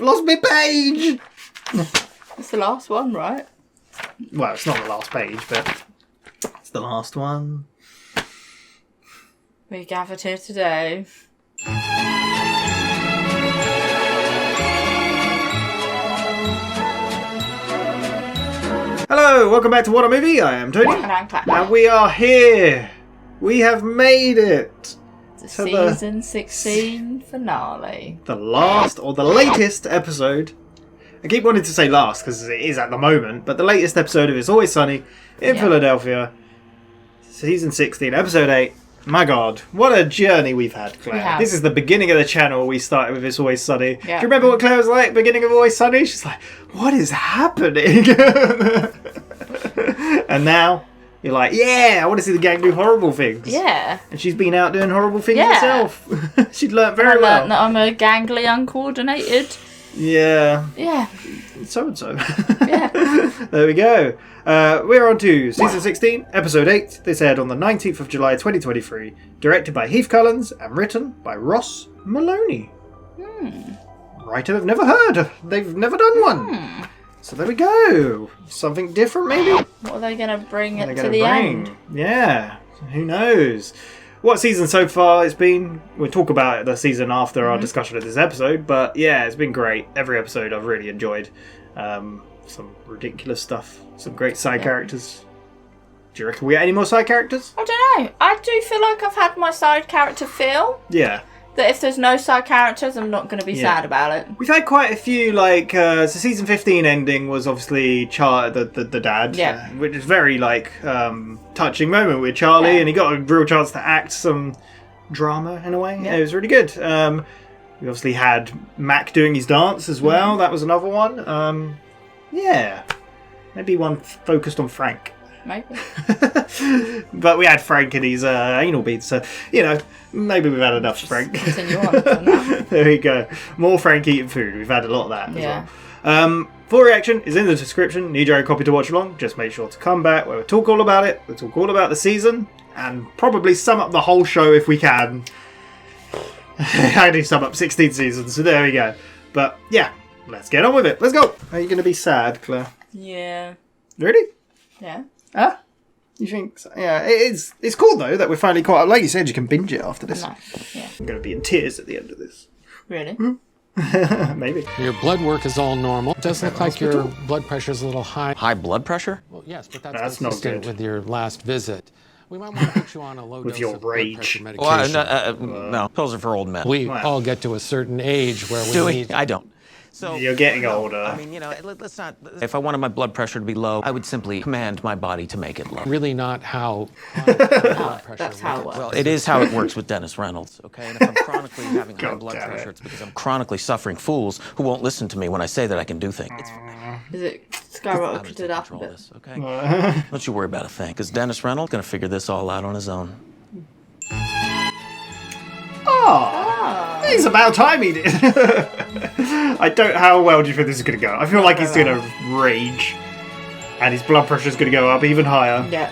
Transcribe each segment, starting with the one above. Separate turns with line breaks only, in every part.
I've lost my page!
It's the last one, right?
Well, it's not the last page, but it's the last one.
We gathered here today.
Hello, welcome back to WhatAreMovie. I am Tony.
And I'm Claire.
And we are here. We have made it.
The season 16 finale.
The last, or the latest episode. I keep wanting to say last, because it is at the moment, but the latest episode of It's Always Sunny in Philadelphia. Season 16, episode 8. My God, what a journey we've had, Claire.
We have.
This is the beginning of the channel. We started with It's Always Sunny.
Yeah.
Do you remember what Claire was like, beginning of Always Sunny? She's like, what is happening? And now, you're like, yeah, I want to see the gang do horrible things.
Yeah.
And she's been out doing horrible things
Yeah.
herself. She'd learnt very
I
well.
learned that I'm a gangly, uncoordinated.
Yeah.
Yeah.
So-and-so.
Yeah.
There we go. We're on to Season 16, Episode 8. This aired on the 19th of July 2023. Directed by Heath Cullens and written by Ross Maloney. Writer I've never heard. They've never done one. So there we go. Something different, maybe?
What are they going to bring
What
it
are
to
they
the
gonna
end?
bring? Yeah. Who knows? What season so far it's been? We'll talk about the season after our discussion of this episode. But yeah, it's been great. Every episode I've really enjoyed. Some ridiculous stuff. Some great side characters. Do you reckon we get any more side characters?
I don't know. I do feel like I've had my side character feel.
Yeah.
That if there's no side characters, I'm not going to be sad about it.
We've had quite a few, like, so season 15 ending was obviously the dad.
Yeah.
Which is very, like, touching moment with Charlie, and he got a real chance to act some drama in a way.
Yeah.
It was really good. We obviously had Mac doing his dance as well. That was another one. Yeah. Maybe one focused on Frank.
Maybe.
But we had Frank and his anal beads, so, you know, maybe we've had enough Frank.
Continue on from that.
There we go. More Frank eating food. We've had a lot of that
Yeah.
as well. Full reaction is in the description. Need your own copy to watch along. Just make sure to come back where we'll talk all about it. We'll talk all about the season and probably sum up the whole show if we can. I do sum up 16 seasons, so there we go. But yeah, let's get on with it. Let's go. Are you going to be sad, Claire?
Yeah.
Really?
Yeah.
Huh? You think so? Yeah, it's cool though that we're finally caught up. Like you said, you can binge it after this.
No. Yeah.
I'm going to be in tears at the end of this.
Really?
Maybe.
Your blood work is all normal. It does look like your blood pressure is a little high.
High blood pressure?
Well, yes, but
That's not
consistent
good.
with your last visit. We might want to put you on a low
With
dose
your
of blood
rage.
pressure medication.
Well, no, pills are for old men.
We
Wow.
all get to a certain age where we
Do we?
need...
I don't. So
You're getting older.
I mean, you know, let's not. If I wanted my blood pressure to be low, I would simply command my body to make it low.
Really not how blood pressure
That's how it works.
Well, it is how it works with Dennis Reynolds, okay? And if I'm chronically having high
God
blood
damn it.
pressure, it's because I'm chronically suffering fools who won't listen to me when I say that I can do things.
Is it
I'm gonna
skyrocketed
take
up a
control of
bit?
this, okay? Don't you worry about a thing, because Dennis Reynolds gonna figure this all out on his own.
Oh, it's about time he did. I don't. How well do you think this is going to go? I feel like he's going to rage, and his blood pressure is going to go up even higher.
Yeah.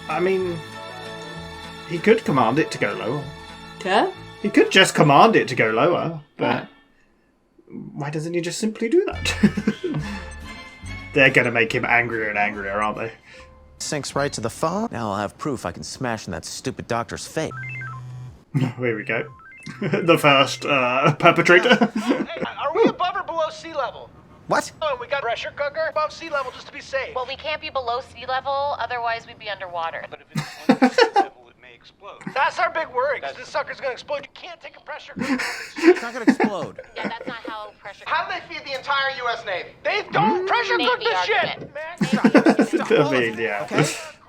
I mean, he could command it to go lower.
Yeah?
He could just command it to go lower, but
Yeah.
why doesn't he just simply do that? They're going to make him angrier and angrier, aren't they?
Sinks right to the phone. Now I'll have proof I can smash in that stupid doctor's face.
Here we go. The first perpetrator.
Hey, are we above or below sea level?
What?
Oh, we got a pressure cooker above sea level just to be safe.
Well, we can't be below sea level, otherwise we'd be underwater.
But if it's under sea level, it may explode. That's our big worry, because this sucker's gonna explode. You can't take a pressure cooker.
It's not gonna explode.
Yeah, that's not how pressure.
How do they feed the entire U.S. Navy? They don't pressure
Maybe
cook this shit!
argument.
Man,
I mean, yeah.
Okay?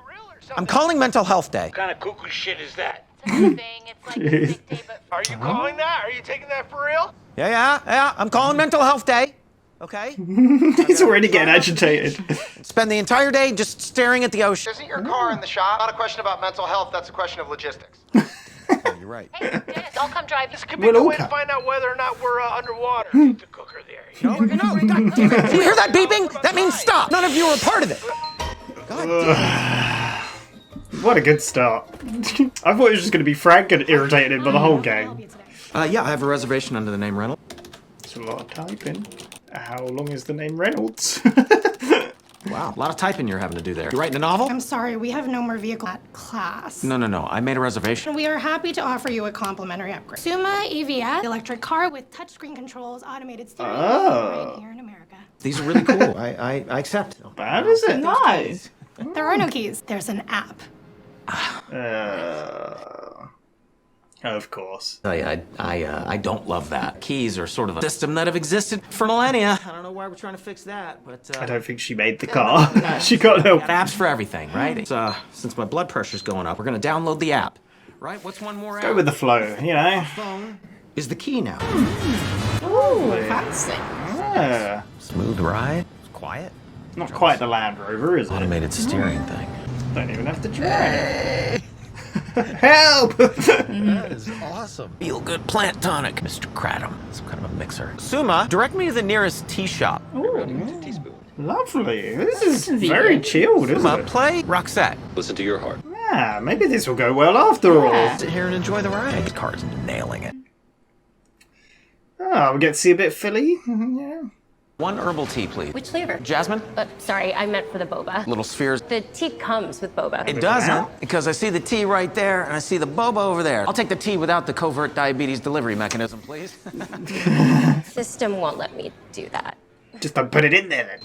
grill or something.
I'm calling Mental Health Day.
What kind of cuckoo shit is that?
It's a new thing. It's like a sick day, but
Are you calling that? Are you taking that for real?
Yeah. I'm calling Mental Health Day. Okay?
He's already getting agitated.
Spend the entire day just staring at the ocean.
Isn't your car in the shop? Not a question about mental health, that's a question of logistics.
Oh, you're right.
hey, Dennis, I'll come drive you.
This could be
We'll
the
all
way to
come.
find out whether or not we're underwater. Keep the cooker there.
No, do you hear that beeping? That means stop. None of you are a part of it. God damn.
What a good start. I thought it was just going to be Frank and irritated by the whole gang.
Yeah, I have a reservation under the name Reynolds.
It's a lot of typing. How long is the name Reynolds?
Wow, a lot of typing you're having to do there. You writing a novel?
I'm sorry, we have no more vehicle at class.
No. I made a reservation.
We are happy to offer you a complimentary upgrade. Suma EVS, electric car with touchscreen controls, automated steering wheel, right here in America.
These are really cool. I accept.
Bad is it?
No.
There are no keys. There's an app.
Of course.
I don't love that. Keys are sort of a system that have existed for millennia. I don't know why we're trying to fix that, but
I don't think she made the car. She got help.
apps for everything, right? It's, since my blood pressure's going up, we're gonna download the app, right? What's one more app?
Go with the flow, you know.
Phone is the key now.
Ooh, fancy.
Yeah.
Smooth ride, quiet.
Not quite the Land Rover, is it?
Automated steering thing.
Don't even have to drive. Help!
That is awesome. Feel good plant tonic, Mr. Kratom. Some kind of a mixer. Suma, direct me to the nearest tea shop.
Lovely. This is very chilled, isn't
Suma,
it?
play Roxette.
Listen to your heart.
Yeah, maybe this will go well after all.
Sit here and enjoy the ride. This car's nailing it.
Oh, we get to see a bit of Philly. Yeah.
One herbal tea, please.
Which flavor?
Jasmine?
Sorry, I meant for the boba.
Little spheres.
The tea comes with boba.
It doesn't, because I see the tea right there, and I see the boba over there. I'll take the tea without the covert diabetes delivery mechanism, please.
System won't let me do that.
Just don't put it in there then.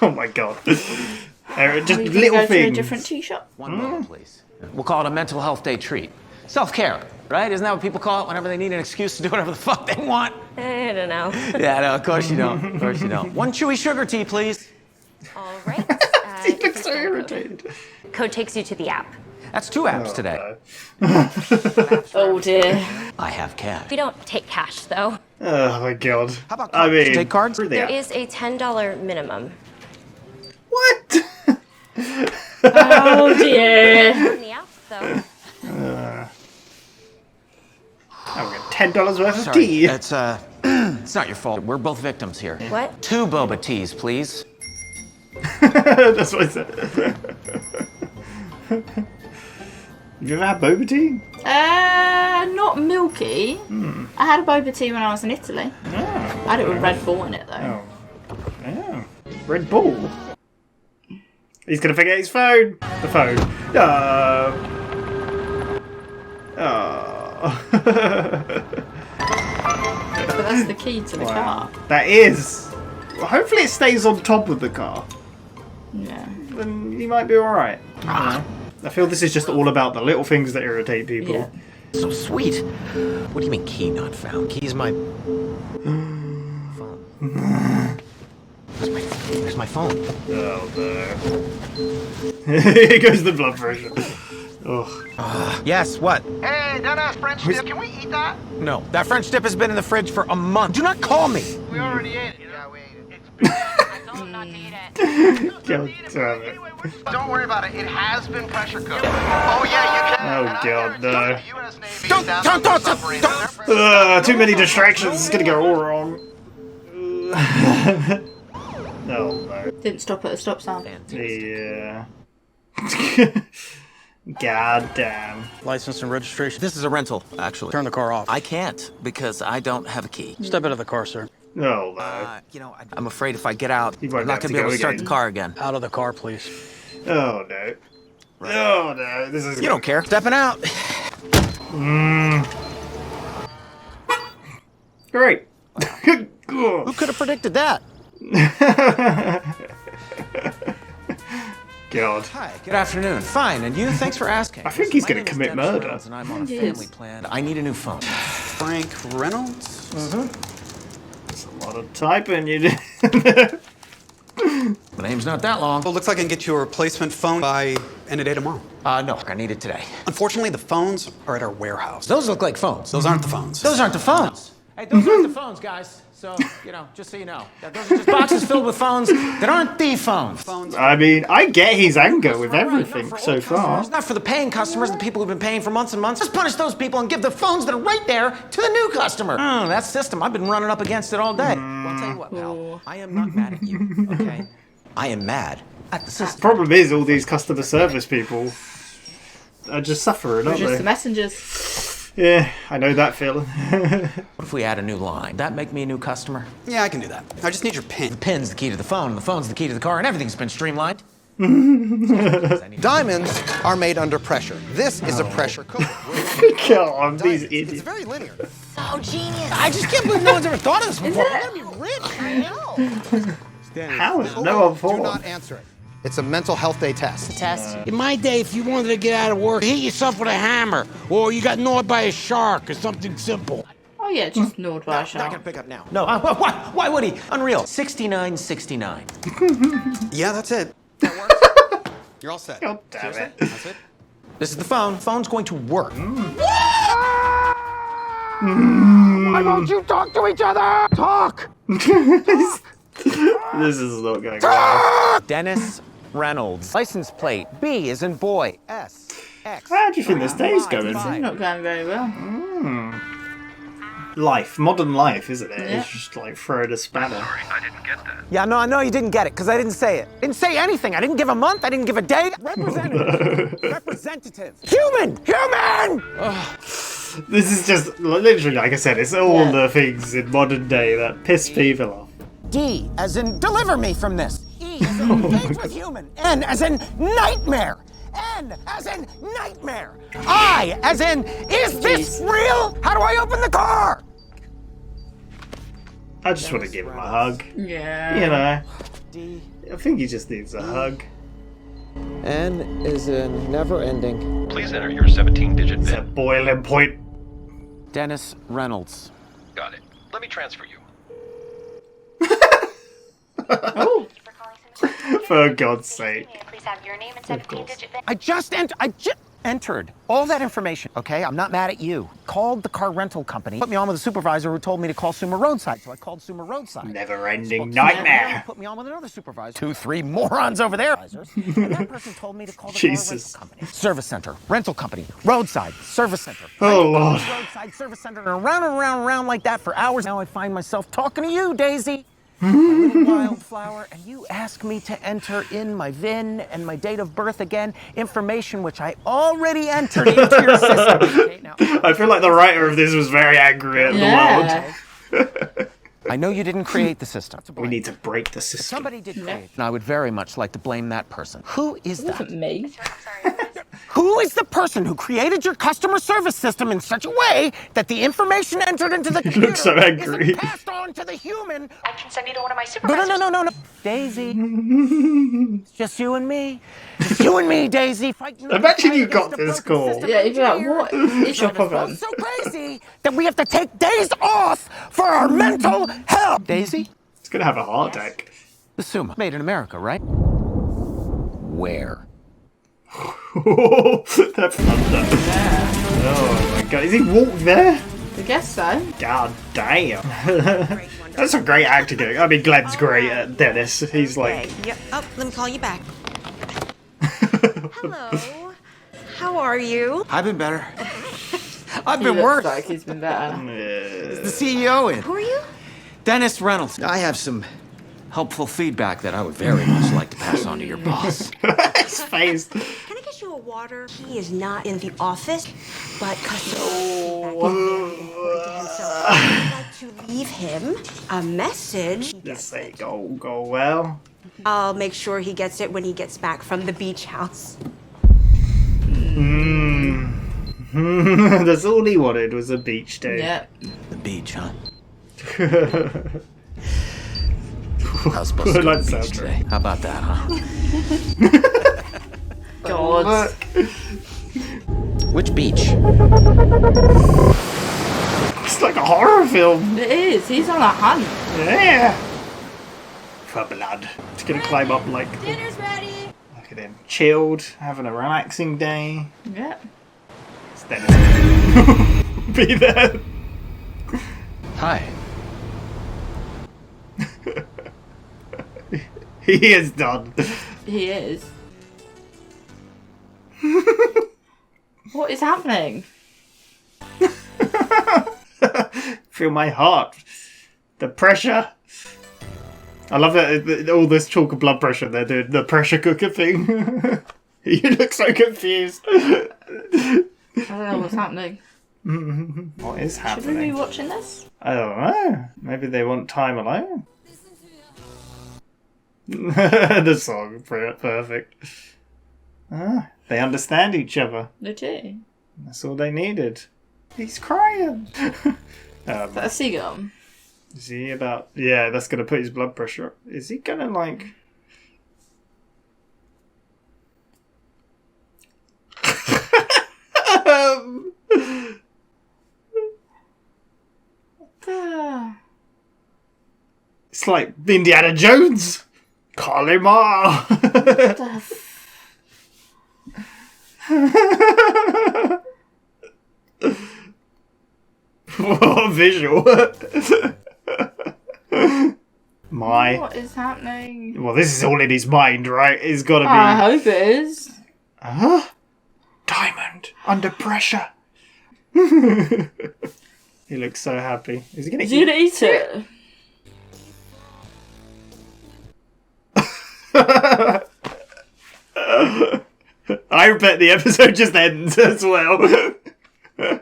Oh my god. Just
We can
little
go to a
things.
different tea shop.
One boba, please. We'll call it a mental health day treat. Self-care, right? Isn't that what people call it whenever they need an excuse to do whatever the fuck they want?
I don't know.
Yeah, no, of course you don't. Of course you don't. One chewy sugar tea, please.
All right.
He looks so irritated.
Code takes you to the app.
That's 2 apps today.
Oh dear.
I have cash.
We don't take cash, though.
Oh my god.
How about
I
cards?
mean,
Take cards?
through the
There
app.
is a $10 minimum.
What?
Oh dear.
In the app, though.
Oh, we got $10 worth of
Sorry,
tea.
it's not your fault. We're both victims here.
What?
2 boba teas, please.
That's what I said. Have you ever had boba tea?
Not milky. I had a boba tea when I was in Italy. I had it with Red Bull in it though.
Yeah. Red Bull. He's gonna forget his phone. The phone.
But that's the key to the car.
That is. Well, hopefully it stays on top of the car.
Yeah.
Then you might be alright. I feel this is just all about the little things that irritate people.
Yeah.
So sweet. What do you mean key not found? Key's my phone. Where's my phone?
Oh, no. Here goes the blood pressure. Ugh.
Yes, what?
Hey, that ass French dip, can we eat that?
No, that French dip has been in the fridge for a month. Do not call me.
We already ate it. Yeah, we ate it.
I told him not to eat it.
God damn it.
Don't worry about it. It has been pressure cooked. Oh yeah, you can.
Oh, God, no.
US Navy
Don't-
down
don't-
on
don't-
submarines.
don't-
Too many distractions. It's gonna go all wrong. Oh, no.
Didn't stop at a stop sign.
Yeah. God damn.
License and registration.
This is a rental, actually.
Turn the car off.
I can't because I don't have a key.
Step out of the car, sir.
Oh, no.
I'm afraid if I get out,
You won't
I'm not
have
going
to
to be able
go
to start
again.
the car again.
Out of the car, please.
Oh, no. Oh, no. This is.
You don't care. Stepping out.
Great.
Who could have predicted that?
God.
Hi. Good afternoon. Fine. And you? Thanks for asking.
I think he's
My
gonna
name is
commit
Dennis
murder.
Reynolds, And I'm on a
He
family
is.
plan. I need a new phone.
Frank Reynolds?
That's a lot of typing you did.
The name's not that long.
Well, looks like I can get you a replacement phone by end of day tomorrow.
No, I need it today.
Unfortunately, the phones are at our warehouse.
Those look like phones.
Those aren't the phones.
Those aren't the phones. Hey, those aren't the phones, guys. So, just so you know. Those are just boxes filled with phones that aren't the phones.
I mean, I get his anger with
All right,
everything
not for
so
old
far.
customers, not for the paying customers, the people who've been paying for months and months. Just punish those people and give the phones that are right there to the new customer. That system, I've been running up against it all day. Well, I'll tell you what, pal. I am not mad at you, okay? I am mad at the system.
Problem is, all these customer service people are just suffering,
We're
aren't
just
they?
the messengers.
Yeah, I know that feeling.
What if we add a new line? That make me a new customer?
Yeah, I can do that. I just need your PIN.
The pin's the key to the phone, and the phone's the key to the car, and everything's been streamlined.
Diamonds are made under pressure. This is a pressure cooker.
God, these idiots.
It's very linear.
So genius.
I just can't believe no one's ever thought of this before. We're gonna be rich.
I know.
How is no one
Do
for?
not answer it. It's a mental health day test.
Test.
In my day, if you wanted to get out of work, hit yourself with a hammer, or you got gnawed by a shark, or something simple.
Oh yeah, just gnawed by a
Not
shark.
gonna pick up now. No, why would he? Unreal. 6969.
Yeah, that's it.
That works. You're all set.
God damn it.
That's it.
This is the phone. Phone's going to work.
Why won't you talk to each other? Talk!
This is not going well.
Dennis Reynolds. License plate. B is in boy. S. X.
How do you think this day's going?
It's not going very well.
Life, modern life, isn't it?
Yeah.
It's just like throwing a spanner.
I didn't get that.
Yeah, no, I know you didn't get it, because I didn't say it. Didn't say anything. I didn't give a month. I didn't give a day. Representative. Representative. Human! Human!
This is just literally, like I said, it's all the things in modern day that piss people off.
D as in deliver me from this. E as in engage with human. N as in nightmare. N as in nightmare. I as in is this real? How do I open the car?
I just want to give him a hug.
Yeah.
You know,
D.
I think he just needs a hug.
N is in never ending.
Please enter your 17-digit
It's a
PIN.
boiling point.
Dennis Reynolds.
Got it. Let me transfer you.
Oh.
For God's sake.
Please have your name and
Of course.
17-digit PIN.
I just entered all that information, okay? I'm not mad at you. Called the car rental company, put me on with a supervisor who told me to call Sumer Roadside, so I called Sumer Roadside.
Never-ending
Spoke to Sumer,
nightmare.
Put me on with another supervisor. 2, 3 morons over there. And that person told me to call the car rental
Jesus.
company. Service center, rental company, roadside, service center.
Oh, Lord.
Roadside, service center, and around like that for hours. Now I find myself talking to you, Daisy. My little wildflower, and you ask me to enter in my VIN and my date of birth again, information which I already entered into your system. Okay, now,
I feel like the writer of this was very angry at the world.
I know you didn't create the system.
We need to break the system.
Somebody did create it, and I would very much like to blame that person. Who is
It
that?
wasn't me.
Who is the person who created your customer service system in such a way that the information entered into the computer
looks so angry.
isn't passed on to the human?
I can send you to one of my supervisors.
No. Daisy. It's just you and me. Just you and me, Daisy. Fighting
Imagine you
against
got
the
this
broken
call.
system.
Yeah, you'd be like, what is your problem?
It's so crazy that we have to take days off for our mental health. Daisy?
It's gonna have a heart attack.
The Suma. Made in America, right? Where?
That thunder. Oh my god. Is he walked there?
I guess so.
God damn. That's a great acting. I mean, Glenn's great at Dennis. He's like.
Oh, let me call you back. Hello. How are you?
I've been better. I've
He
been
looks
worse.
like he's been better.
The CEO in.
Who are you?
Dennis Reynolds. I have some helpful feedback that I would very much like to pass on to your boss.
His face.
Can I get you a water? He is not in the office, but customer feedback is very important to him, so I'd like to leave him a message.
Just say go well.
I'll make sure he gets it when he gets back from the beach house.
That's all he wanted was a beach day.
Yep.
The beach, huh?
I
was supposed to
like
go to the
the
beach
soundtrack.
today. How about that, huh?
God.
Which beach?
It's like a horror film.
It is. He's on a hunt.
Yeah. For blood. It's gonna climb up like.
Dinner's ready.
Look at him. Chilled, having a relaxing day.
Yep.
It's Dennis. Be there.
Hi.
He is done.
He is. What is happening?
Feel my heart. The pressure. I love that all this talk of blood pressure, they're doing the pressure cooker thing. You look so confused.
I don't know what's happening.
What is
Should
happening?
we be watching this?
I don't know. Maybe they want time alone. The song, perfect. They understand each other.
They do.
That's all they needed. He's crying.
Is that a seagull?
Is he about... Yeah, that's going to put his blood pressure up. Is he going to, like... It's like Indiana Jones. Call him all. What a visual.
What is happening?
Well, this is all in his mind, right? It's got to be...
I hope it is.
Diamond under pressure. He looks so happy. Is he going to
eat it?
I bet the episode just ends as well.
I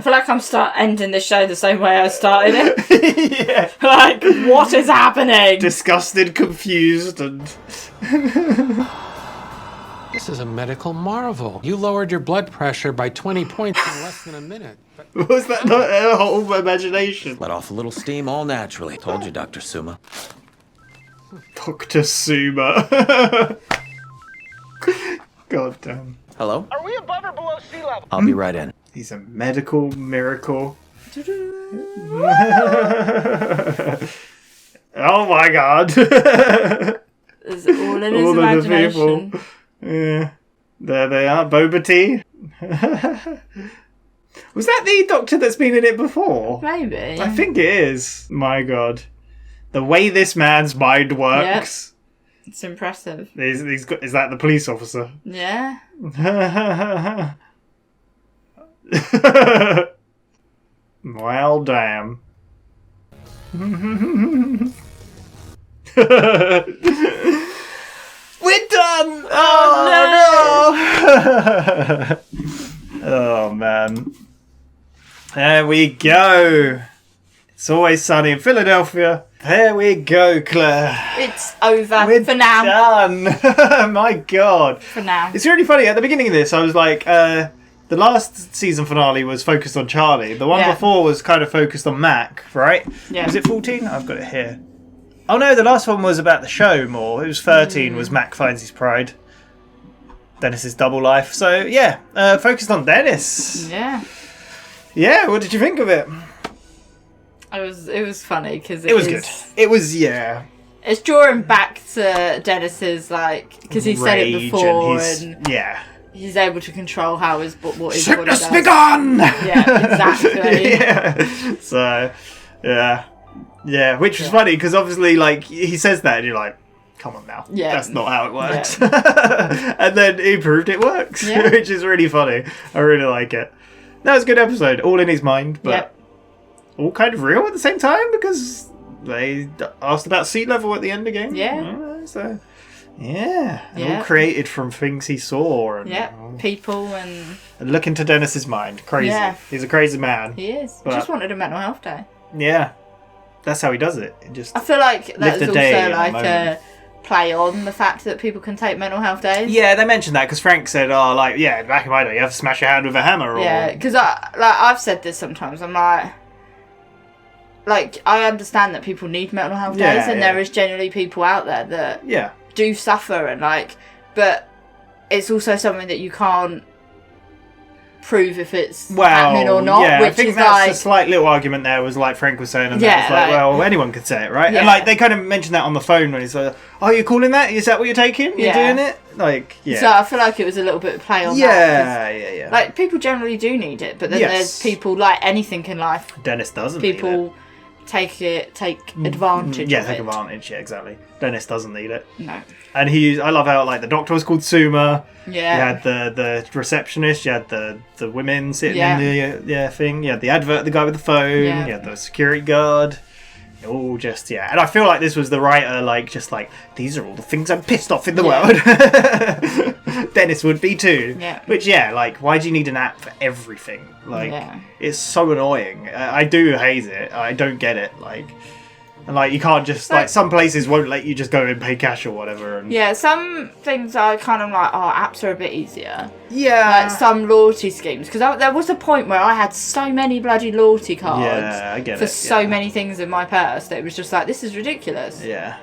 feel like I'm ending the show the same way I started it. Yeah. Like, what is happening?
Disgusted, confused, and...
This is a medical marvel. You lowered your blood pressure by 20 points in less than a minute.
Was that not a whole imagination?
Let off a little steam all naturally. Told you, Dr. Suma.
Dr. Suma. God damn.
Hello?
Are we above or below sea level?
I'll be right in.
He's a medical miracle. Oh my god.
It's all in his imagination.
Yeah. There they are, Boba Tea. Was that the doctor that's been in it before?
Maybe.
I think it is. My god. The way this man's mind works.
Yep. It's impressive.
Is that the police officer?
Yeah.
Well, damn. We're done! Oh, no! Oh, man. There we go. It's always sunny in Philadelphia. There we go, Claire.
It's over
We're
for now.
Done. My God.
For now.
It's really funny. At the beginning of this, I was like, the last season finale was focused on Charlie. The one before was kind of focused on Mac, right?
Yeah.
Was it 14? I've got it here. Oh no, the last one was about the show more. It was 13, was Mac Finds His Pride. Dennis's double life. So, yeah, focused on Dennis.
Yeah.
Yeah, what did you think of it?
It was funny because
it was good. It was, yeah.
It's drawing back to Dennis's, like, because he said it before, and
yeah,
he's able to control how his what his
sickness
body does.
begun.
Yeah, exactly.
Yeah. So, yeah, which was funny because obviously, like, he says that, and you're like, come on now, that's not how it works. Yeah. And then he proved it works, which is really funny. I really like it. That was a good episode, all in his mind, but all kind of real at the same time because they asked about sea level at the end again.
Yeah.
So, yeah. And all created from things he saw. And,
people and
look into Dennis's mind. Crazy. Yeah. He's a crazy man.
He is. He just wanted a mental health day.
Yeah. That's how he does it.
I feel like that was also like a play on the fact that people can take mental health days.
Yeah, they mentioned that because Frank said, back in my day, you have to smash your hand with a hammer. Or...
Yeah, because I've said this sometimes. I'm like, I understand that people need mental health days, and there is generally people out there that do suffer, and but it's also something that you can't prove if it's happening or not.
Yeah,
which
I think
is
that's a slight little argument there. Was like Frank was saying, and that was well, anyone could say it, right?
Yeah.
And they kind of mentioned that on the phone when he's like, "Oh, you're calling that? Is that what you're taking? You're doing it?"
So I feel like it was a little bit of play on that.
Yeah.
Like, people generally do need it, but then there's people, like anything in life.
Dennis doesn't.
People take advantage.
Yeah, take advantage. Yeah, exactly. Dennis doesn't need it.
No.
And I love how the doctor was called Suma.
Yeah.
You had the receptionist. You had the women sitting in the thing. You had the advert, the guy with the phone.
Yeah.
You had the security guard. All just, and I feel like this was the writer, like, just like, these are all the things I'm pissed off in the world. Dennis would be too.
Yeah.
Which, like, why do you need an app for everything? Like, it's so annoying. I do hate it. I don't get it. Like, and like, you can't just, like, some places won't let you just go and pay cash or whatever. And...
Yeah, some things are kind of like, apps are a bit easier.
Yeah.
Like some loyalty schemes. Because there was a point where I had so many bloody loyalty cards for so many things in my purse that it was just like, this is ridiculous.
Yeah.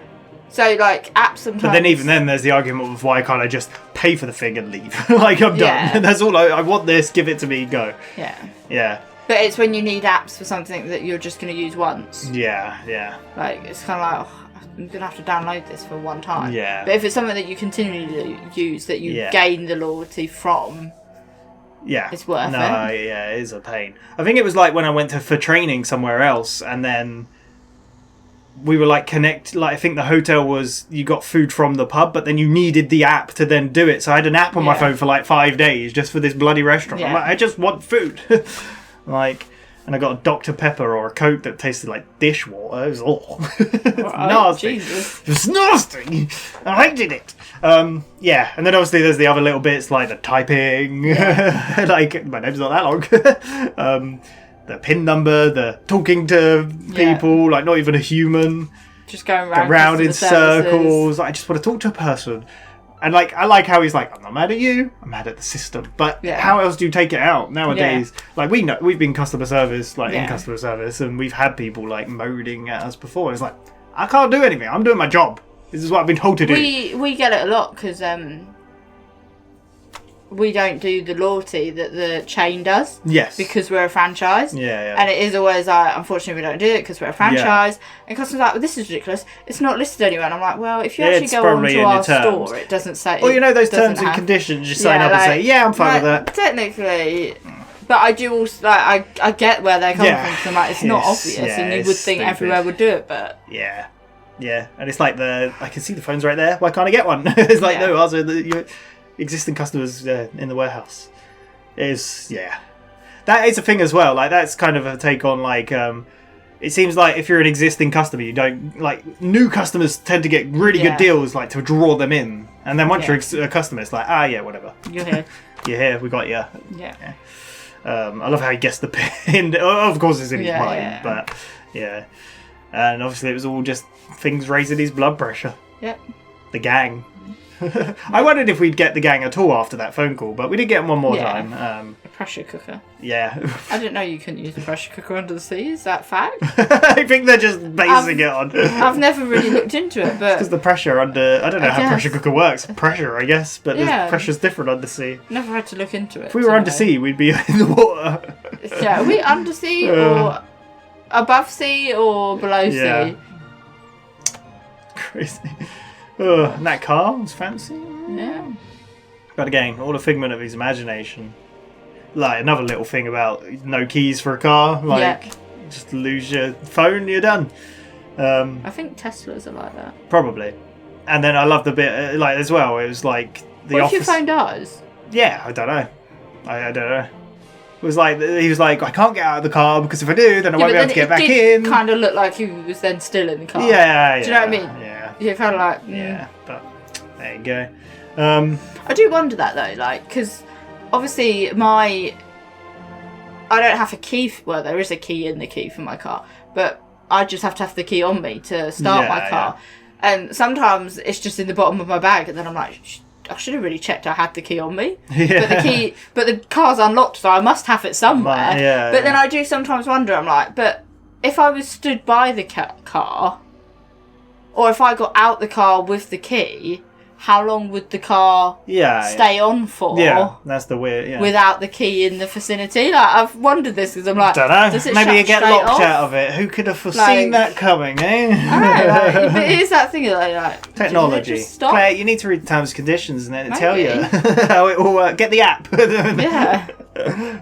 So, like, apps sometimes...
But then even then, there's the argument of why can't I just pay for the thing and leave? Like, I'm done. That's all I want this, give it to me, go.
Yeah.
Yeah.
But it's when you need apps for something that you're just going to use once.
Yeah.
Like, it's kind of like, I'm going to have to download this for one time.
Yeah.
But if it's something that you continually use, that you gain the loyalty from, it's worth it.
No, it is a pain. I think it was like when I went for training somewhere else, and then we were like I think the hotel was, you got food from the pub, but then you needed the app to then do it. So I had an app on my phone for like 5 days just for this bloody restaurant. I'm like, I just want food. Like, and I got a Dr. Pepper or a Coke that tasted like dishwater. It was nasty.
Jesus.
It was nasty. I hated it. And then obviously there's the other little bits like the typing. Like, my name's not that long. The PIN number, the talking to people, like not even a human.
Just going around
in circles. I just want to talk to a person. And like, I like how he's like, I'm not mad at you, I'm mad at the system. But how else do you take it out nowadays? Like, we've been customer service, like in customer service, and we've had people like moaning at us before. It's like, I can't do anything. I'm doing my job. This is what I've been told to do.
We get it a lot because we don't do the loyalty that the chain does.
Yes.
Because we're a franchise.
Yeah.
And it is always like, unfortunately, we don't do it because we're a franchise. And customers are like, well, this is ridiculous. It's not listed anywhere. And I'm like, well, if you actually go onto our store, it doesn't say.
Well, you know those terms and conditions. You sign up and say, yeah, I'm fine with that.
Technically. But I do also, like, I get where they're coming from. Because I'm like, it's not obvious. And you would think everywhere would do it, but.
Yeah. And it's like I can see the phone's right there. Why can't I get one? It's like, no, also your existing customers in the warehouse. That is a thing as well. Like, that's kind of a take on, like, it seems like if you're an existing customer, you don't, like, new customers tend to get really good deals, like, to draw them in. And then once you're a customer, it's like, whatever.
You're here.
You're here, we got you.
Yeah.
I love how he guessed the pin. Of course it's in his mind, but, And obviously it was all just things raising his blood pressure.
Yep.
The gang. I wondered if we'd get the gang at all after that phone call, but we did get them one more time.
A pressure cooker.
Yeah.
I didn't know you couldn't use a pressure cooker under the sea. Is that fact?
I think they're just basing it on.
I've never really looked into it, but
because the pressure under, I don't know how pressure cooker works. Pressure, I guess, but the pressure's different under sea.
Never had to look into it.
If we were under sea, we'd be in the water.
Yeah, are we under sea or above sea or below sea?
Crazy. And that car was fancy.
Yeah.
But again, all a figment of his imagination. Like, another little thing about no keys for a car. Like, just lose your phone, you're done.
I think Teslas are like that.
Probably. And then I love the bit, like, as well, it was like the
What if your phone dies?
Yeah, I don't know. I don't know. It was like, he was like, I can't get out of the car because if I do, then I won't be able to get back in.
It kind of looked like he was then still in the car.
Yeah.
Do you know what I mean?
Yeah.
You kind of like...
Yeah, but there you go.
I do wonder that though, like, because obviously I don't have a key, well, there is a key in the key for my car, but I just have to have the key on me to start my car. And sometimes it's just in the bottom of my bag, and then I'm like, I should have really checked I had the key on me. But the car's unlocked, so I must have it somewhere. But then I do sometimes wonder, I'm like, but if I was stood by the car, or if I got out the car with the key, how long would the car stay on for?
Yeah, that's the weird.
Without the key in the vicinity, like I've wondered this because I'm like,
don't know.
Does it
Maybe you get locked
off?
out of it. Who could have foreseen that coming? Eh?
I know, but it is that thing like
technology. Claire, you need to read the terms and conditions and then it'll tell you how it will work. Get the app.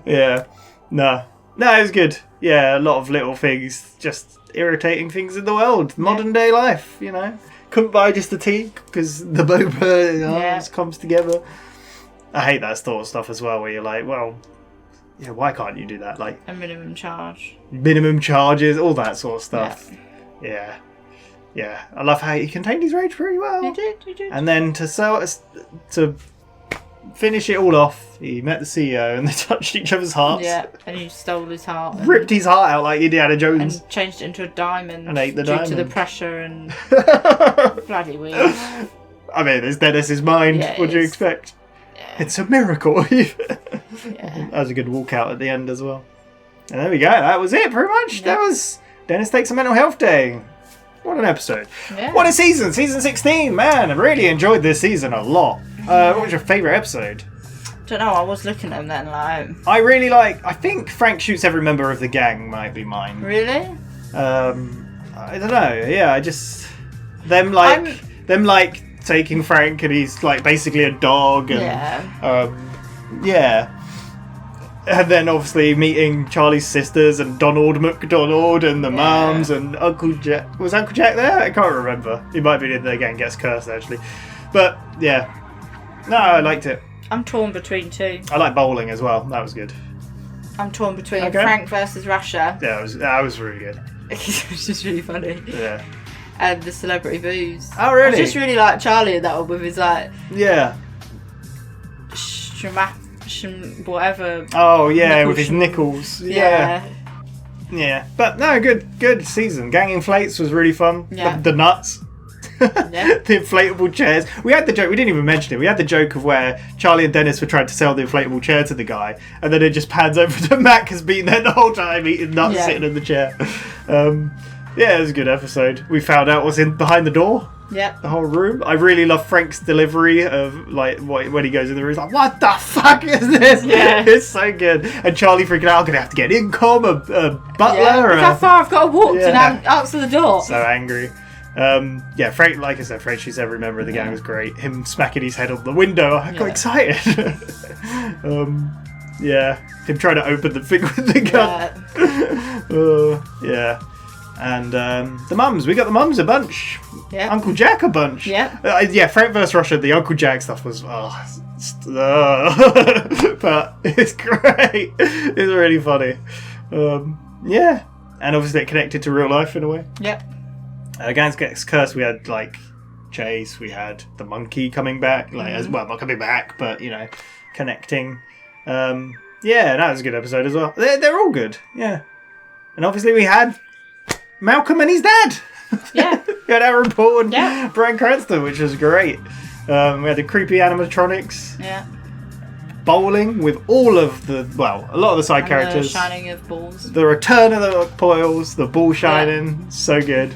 Yeah. No, it was good. Yeah, a lot of little things, just irritating things in the world, modern day life. You know. Couldn't buy just a tea because the boba just comes together. I hate that sort of stuff as well, where you're like, well, why can't you do that? Like
a minimum charge,
minimum charges, all that sort of stuff. Yeah. Yeah. I love how he contained his rage pretty well.
He did.
And then to finish it all off, he met the CEO and they touched each other's hearts.
Yeah, and he stole his heart.
Ripped his heart out like Indiana Jones.
And changed it into a diamond.
And ate the
due
diamond.
to the pressure and... Bloody weird.
I mean, it's Dennis's mind.
Yeah,
what do you expect?
Yeah.
It's a miracle.
Yeah.
That was a good walkout at the end as well. And there we go. That was it, pretty much.
Yeah.
That was Dennis Takes a Mental Health Day. What an episode.
Yeah.
What a season. Season 16. Man, I really enjoyed this season a lot. What was your favourite episode?
Don't know, I was looking at them then, like...
I think Frank Shoots Every Member of the Gang might be mine.
Really?
I don't know. Yeah, I just... Them taking Frank and he's like basically a dog and... Yeah. And then obviously meeting Charlie's sisters and Donald McDonald and the mums and Uncle Jack. Was Uncle Jack there? I can't remember. He might be in there again, gets cursed actually. But yeah. No, I liked it.
I'm torn between two.
I like bowling as well. That was good.
I'm torn between Frank versus Russia.
Yeah, that was really good.
It's just really funny.
Yeah.
And the celebrity booze.
Oh, really?
I just really like Charlie in that one with his like...
Yeah.
Whatever.
Oh, yeah, with his nickels.
Yeah.
Yeah. But no, good season. Gang Inflates was really fun.
Yeah.
The nuts.
Yeah.
The inflatable chairs. We had the joke, we didn't even mention it, we had the joke of where Charlie and Dennis were trying to sell the inflatable chair to the guy, and then it just pans over to Mac has been there the whole time eating nuts sitting in the chair. Yeah, it was a good episode. We found out what's in behind the door.
Yep.
The whole room. I really love Frank's delivery of like when he goes in the room. He's like, "What the fuck is this?"
Yeah,
it's so good. And Charlie freaking out, I'm gonna have to get an income, a butler.
Yeah. Look how far I've got to walk to now answer the door.
So angry. Yeah, Frank. Like I said, Frank Shoots Every Member of the Gang was great. Him smacking his head on the window. I got excited. Yeah, him trying to open the thing with the gun. Yeah. And the mums, we got the mums a bunch.
Yeah.
Uncle Jack a bunch.
Yeah.
Yeah, Frank vs. Russia, the Uncle Jack stuff was but it's great. It's really funny. Yeah. And obviously it connected to real life in a way.
Yep.
Gans Gets Cursed, we had like Chase, we had the monkey coming back, like as well, not coming back, but you know, connecting. Yeah, that was a good episode as well. They're all good, yeah. And obviously we had Malcolm and his dad.
Yeah.
We had Aaron Paul and Bryan Cranston, which was great. We had the creepy animatronics.
Yeah.
Bowling with all of the, well, a lot of the side characters.
The shining of balls.
The return of the Poils, the ball shining, so good.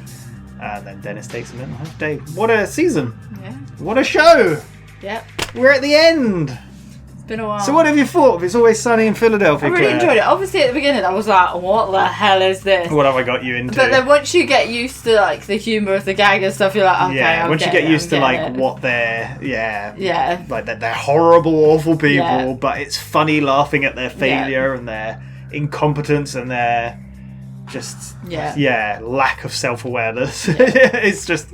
And then Dennis Takes a Mental Health Day. What a season.
Yeah.
What a show.
Yep.
We're at the end.
It's been a while.
So what have you thought of It's Always Sunny in Philadelphia,
I really enjoyed it. Obviously at the beginning I was like, what the hell is this?
What have I got you into?
But then once you get used to like the humour of the gag and stuff, you're like, okay,
yeah, once you get used to like
it.
what they're,
yeah,
like they're horrible, awful people,
Yeah.
but it's funny laughing at their failure and their incompetence and their just lack of self-awareness. It's just,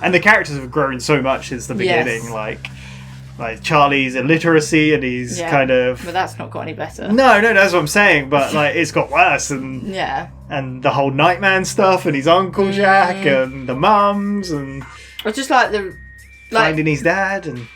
and the characters have grown so much since the beginning. Like Charlie's illiteracy and he's kind of,
but that's not got any better.
No, that's what I'm saying. But like it's got worse, and and the whole Nightman stuff and his Uncle Jack and the mums and
I just like the
finding his dad and.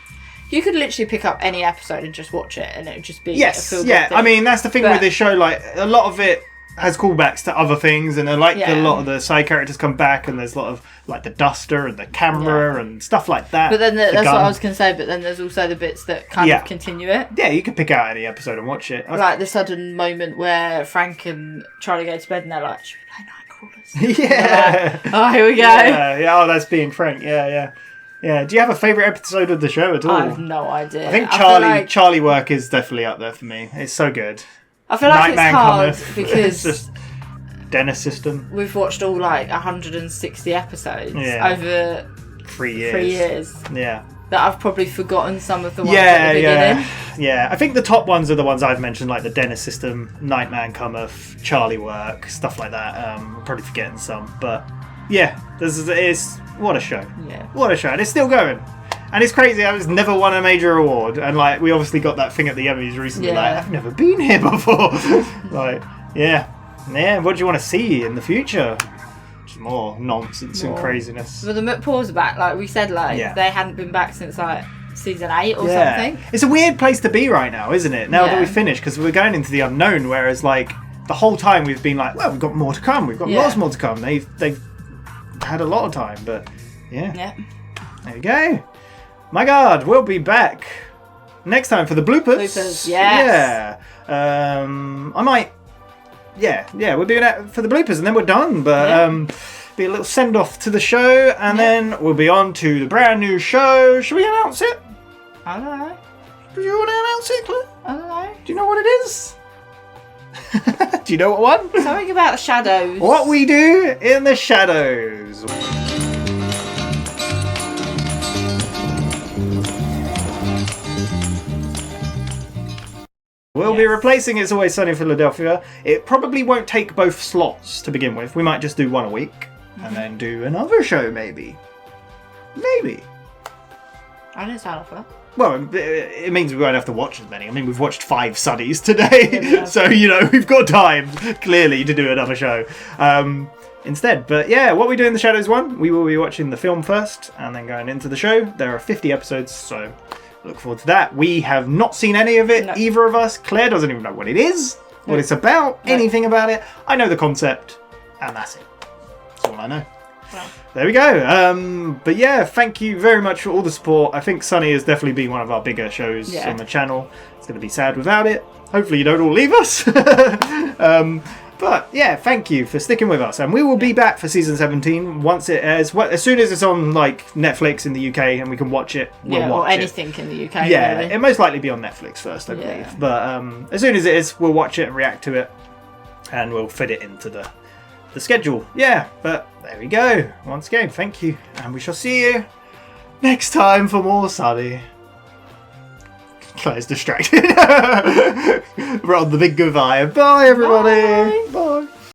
You could literally pick up any episode and just watch it, and it would just be
a feel-good thing. I mean that's the thing with this show. Like a lot of it has callbacks to other things, and a lot of the side characters come back, and there's a lot of like the duster and the camera and stuff like that.
But then that's what I was going to say. But then there's also the bits that kind of continue it.
Yeah, you could pick out any episode and watch it.
Like the sudden moment where Frank and Charlie go to bed, and they're like, "Should we play Nightcrawlers?"
Yeah.
Like, oh, here we go.
Yeah. Oh, that's being Frank. Yeah. Do you have a favourite episode of the show at all?
I have no idea.
I think Charlie work is definitely up there for me. It's so good.
I feel like
Nightman
it's hard
cometh.
because
it's just Dennis system.
We've watched all like 160 episodes over
3 years.
3 years.
Yeah.
That I've probably forgotten some of the ones at the beginning.
Yeah. I think the top ones are the ones I've mentioned, like the Dennis system, Nightman cometh, Charlie work, stuff like that. I'm probably forgetting some, but yeah, what a show. Yeah. What a show. And it's still going. And it's crazy, I was never won a major award. And like we obviously got that thing at the Emmys recently, like I've never been here before. Like, yeah. What do you want to see in the future? Just more nonsense and craziness.
But the McPaws are back, like we said, they hadn't been back since like season 8 or something.
It's a weird place to be right now, isn't it? Now that we've finished, because we're going into the unknown, whereas like the whole time we've been like, well, we've got more to come. We've got lots more to come. They've had a lot of time, but there you go. My God, we'll be back next time for the bloopers.
Yes.
I might. We're doing that for the bloopers, and then we're done. But be a little send off to the show, and then we'll be on to the brand new show. Should we announce it?
I don't know.
Do you want to announce it, Claire?
I don't know.
Do you know what it is? Do you know what one?
Something about the shadows.
What we do in the shadows. We'll be replacing It's Always Sunny in Philadelphia. It probably won't take both slots to begin with. We might just do one a week and then do another show, maybe. Maybe.
I didn't sound off that.
Well, it means we won't have to watch as many. I mean, we've watched 5 Sunnies today, so, we've got time, clearly, to do another show instead. But yeah, What We Do in the Shadows 1, we will be watching the film first and then going into the show. There are 50 episodes, so look forward to that. We have not seen any of it, either of us. Claire doesn't even know what it is, what it's about, anything about it. I know the concept, and that's it. That's all I know. Well. There we go. But yeah, thank you very much for all the support. I think Sunny has definitely been one of our bigger shows on the channel. It's going to be sad without it. Hopefully you don't all leave us. But yeah, thank you for sticking with us. And we will be back for season 17 once it airs. As soon as it's on like Netflix in the UK and we can watch it, we'll watch
or anything in the UK.
Yeah,
really.
it'll most likely be on Netflix first, I believe. But as soon as it is, we'll watch it and react to it. And we'll fit it into the schedule. Yeah, but there we go. Once again, thank you. And we shall see you next time for more Sunny. Claire's distracted. We're on the big goodbye. Bye, everybody. Bye.